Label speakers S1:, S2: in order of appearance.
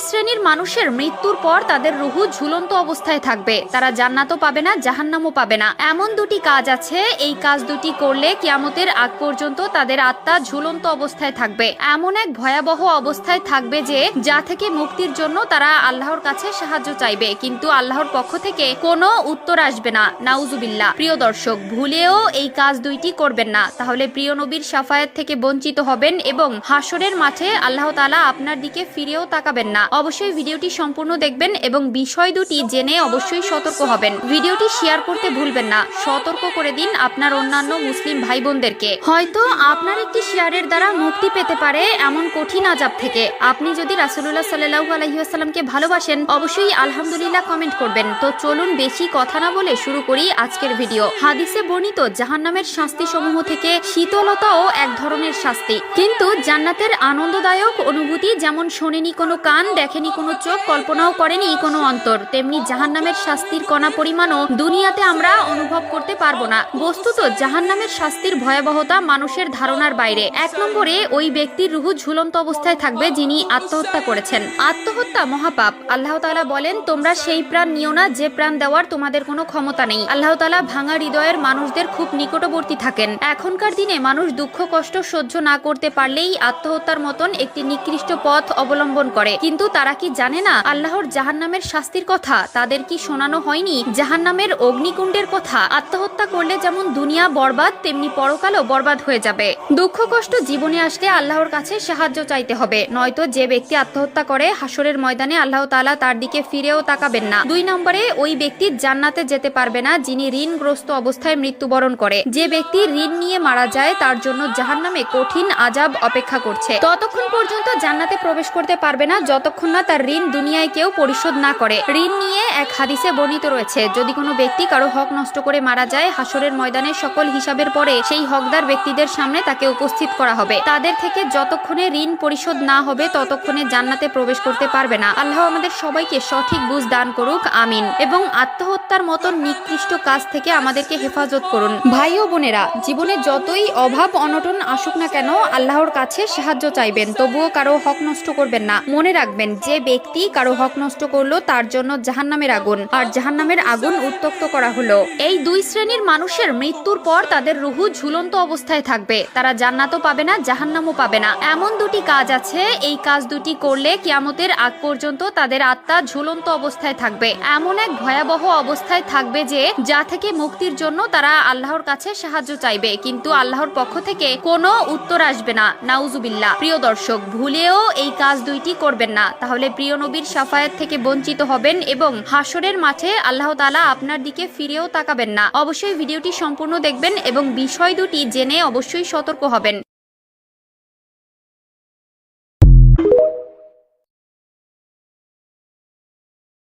S1: শ্রেণীর মানুষের মৃত্যুর পর তাদের রুহু ঝুলন্ত অবস্থায় থাকবে, তারা জান্নাতও পাবে না, জাহান্নামও পাবে না। এমন দুটি কাজ আছে, এই কাজ দুটি করলে কিয়ামতের আগ পর্যন্ত তাদের আত্মা ঝুলন্ত অবস্থায় থাকবে, এমন এক ভয়াবহ অবস্থায় থাকবে যে যা থেকে মুক্তির জন্য তারা আল্লাহর কাছে সাহায্য চাইবে, কিন্তু আল্লাহর পক্ষ থেকে কোনো উত্তর আসবে না। নাউজুবিল্লাহ। প্রিয় দর্শক, ভুলেও এই কাজ দুইটি করবেন না, তাহলে প্রিয় নবীর শাফায়াত থেকে বঞ্চিত হবেন এবং হাসরের মাঠে আল্লাহ তাআলা আপনার দিকে ফিরেও তাকাবেন না। অবশ্যই ভিডিওটি সম্পূর্ণ দেখবেন এবং বিষয় দুটি জেনে অবশ্যই সতর্ক হবেন। ভিডিওটি শেয়ার করতে ভুলবেন না, সতর্ক করে দিন আপনার অন্যান্য মুসলিম ভাই বোনদেরকে। হয়তো আপনার একটি শেয়ারের দ্বারা মুক্তি পেতে পারে এমন কঠিন আযাব থেকে। আপনি যদি রাসূলুল্লাহ সাল্লাল্লাহু আলাইহি ওয়াসাল্লামকে ভালোবাসেন, অবশ্যই আলহামদুলিল্লাহ কমেন্ট করবেন। তো চলুন বেশি কথা না বলে শুরু করি আজকের ভিডিও। হাদিসে বর্ণিত জাহান্নামের শাস্তি সমূহ থেকে শীতলতাও এক ধরনের শাস্তি, কিন্তু জান্নাতের আনন্দদায়ক অনুভূতি যেমন শোনেনি কোনো কান, দেখেনি কোনো চোখ, কল্পনাও করেনি কোনো অন্তর, তেমনি জাহান্নামের শাস্তির কণা পরিমাণও দুনিয়াতে আমরা অনুভব করতে পারবো না। বস্তুত জাহান্নামের শাস্তির ভয়াবহতা মানুষের ধারণার বাইরে। এক নম্বরে, ওই ব্যক্তির রুহু ঝুলন্ত অবস্থায় থাকবে যিনি আত্মহত্যা করেছেন। আত্মহত্যা মহাপাপ। আল্লাহ তাআলা বলেন, তোমরা সেই প্রাণ নিও না যে প্রাণ দেওয়ার তোমাদের কোনো ক্ষমতা নেই। আল্লাহ তাআলা ভাঙা হৃদয়ের মানুষদের খুব নিকটবর্তী থাকেন। এখনকার দিনে মানুষ দুঃখ কষ্ট সহ্য না করতে পারলেই আত্মহত্যার মতন একটি নিকৃষ্ট পথ অবলম্বন করে, কিন্তু তারা কি জানে না আল্লাহর জাহান্নামের শাস্তির কথা? তাদের কি শোনানো হয়নি জাহান্নামের অগ্নিকুণ্ডের কথা? আত্মহত্যা করলে যেমন দুনিয়া বরবাদ, তেমনি পরকালও বরবাদ হয়ে যাবে। দুঃখ কষ্ট জীবনে আসলে আল্লাহর কাছে সাহায্য চাইতে হবে, নয়তো যে ব্যক্তি আত্মহত্যা করে হাসরের ময়দানে আল্লাহ তাআলা তার দিকে ফিরেও তাকাবেন না। দুই নম্বরে, ওই ব্যক্তি জান্নাতে যেতে পারবে না যিনি ঋণগ্রস্ত অবস্থায় মৃত্যুবরণ করে। যে ব্যক্তি ঋণ নিয়ে মারা যায় তার জন্য জাহান্নামে কঠিন আযাব অপেক্ষা করছে। ততক্ষণ পর্যন্ত জান্নাতে প্রবেশ করতে পারবে না যতক্ষণ না তার ঋণ দুনিয়ায় কেউ পরিশোধ না করে। ঋণ নিয়ে এক হাদিসে বর্ণিত রয়েছে, যদি কোনো ব্যক্তি কারো হক নষ্ট করে মারা যায়, হাসরের ময়দানে সকল হিসাবের পরে সেই হকদার ব্যক্তিদের সামনে তাকে উপস্থিত করা হবে। তাদের থেকে যতক্ষণে ঋণ পরিশোধ না হবে ততক্ষণে জান্নাতে প্রবেশ করতে পারবে না। আল্লাহ আমাদের সবাইকে সঠিক বুঝ দান করুক, আমিন। এবং আত্মহত্যার মতন নিকৃষ্ট কাজ থেকে আমাদেরকে হেফাজত করুন। ভাই ও বোনেরা, জীবনে যতই অভাব অনটন আসুক না কেন আল্লাহর কাছে সাহায্য চাইবেন, তবুও কারো হক নষ্ট করবেন না। মনে রাখবেন, যে ব্যক্তি কারো হক নষ্ট করলো তার জন্য জাহান্নামের আগুন, আর জাহান্নামের আগুন উত্তপ্ত করা হলো। এই দুই শ্রেণীর মানুষের মৃত্যুর পর তাদের রুহু ঝুলন্ত অবস্থায় থাকবে, তারা জান্নাতও পাবে না, জাহান্নামও পাবে না। এমন দুটি কাজ আছে, এই কাজ দুটি করলে কিয়ামতের আগ পর্যন্ত তাদের আত্মা ঝুলন্ত অবস্থায় থাকবে, এমন এক ভয়াবহ অবস্থায় থাকবে যে যা থেকে মুক্তির জন্য তারা আল্লাহর কাছে সাহায্য চাইবে, কিন্তু আল্লাহর পক্ষ থেকে কোনো উত্তর আসবে না। নাউজুবিল্লাহ। প্রিয় দর্শক, ভুলেও এই কাজ দুইটি করবেন না, তাহলে প্রিয় নবীর শাফায়াত থেকে বঞ্চিত হবেন এবং হাসরের মাঠে আল্লাহ তাআলা আপনার দিকে ফিরেও তাকাবেন না। অবশ্যই ভিডিওটি সম্পূর্ণ দেখবেন এবং বিষয় দুটি জেনে অবশ্যই সতর্ক হবেন।